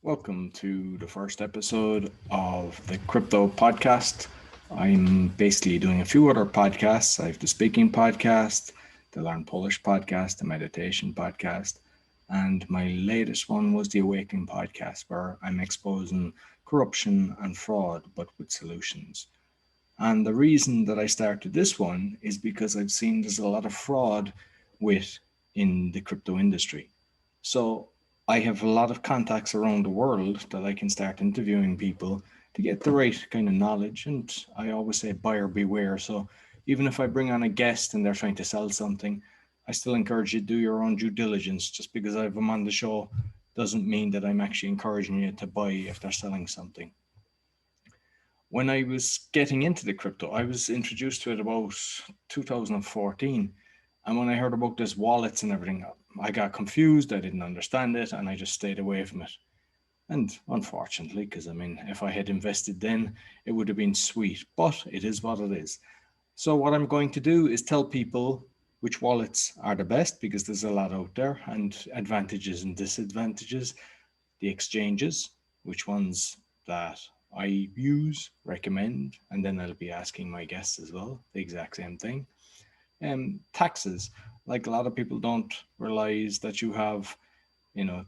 Welcome to the first episode of the Crypto Podcast. I'm basically doing a few other podcasts. I have the speaking podcast, the Learn Polish podcast, the meditation podcast, and my latest one was the Awakening podcast, where I'm exposing corruption and fraud, but with solutions. And the reason that I started this one is because I've seen there's a lot of fraud with in the crypto industry. So I have a lot of contacts around the world that I can start interviewing people to get the right kind of knowledge. And I always say buyer beware. So even if I bring on a guest and they're trying to sell something, I still encourage you to do your own due diligence. Just because I have them on the show doesn't mean that I'm actually encouraging you to buy if they're selling something. When I was getting into the crypto, I was introduced to it about 2014. And when I heard about this wallets and everything, I got confused. I didn't understand it and I just stayed away from it. And unfortunately, because if I had invested then, it would have been sweet, but it is what it is. So, what I'm going to do is tell people which wallets are the best because there's a lot out there, and advantages and disadvantages, the exchanges, which ones that I use, recommend, and then I'll be asking my guests as well the exact same thing. Taxes, like a lot of people don't realize that you have, you know,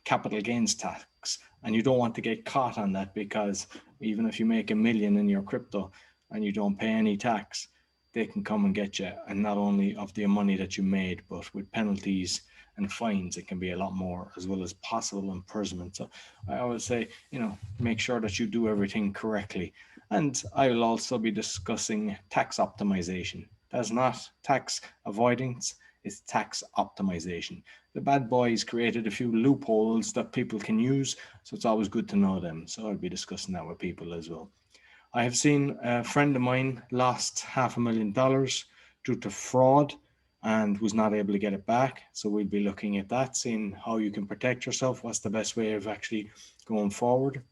capital gains tax, and you don't want to get caught on that because even if you make a million in your crypto and you don't pay any tax, they can come and get you, and not only of the money that you made, but with penalties and fines, it can be a lot more, as well as possible imprisonment. So I always say, make sure that you do everything correctly. And I will also be discussing tax optimization. That's not tax avoidance, it's tax optimization. The bad boys created a few loopholes that people can use, so it's always good to know them. So I'll be discussing that with people as well. I have seen a friend of mine lost $500,000 due to fraud and was not able to get it back. So we'll be looking at that, seeing how you can protect yourself, what's the best way of actually going forward.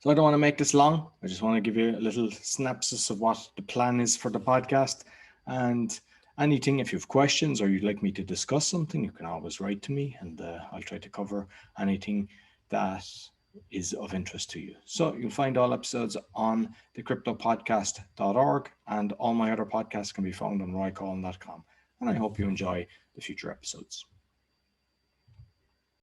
So I don't want to make this long. I just want to give you a little synopsis of what the plan is for the podcast. And anything, if you have questions or you'd like me to discuss something, you can always write to me and I'll try to cover anything that is of interest to you. So you'll find all episodes on thecryptopodcast.org, and all my other podcasts can be found on roycollin.com. And I hope you enjoy the future episodes.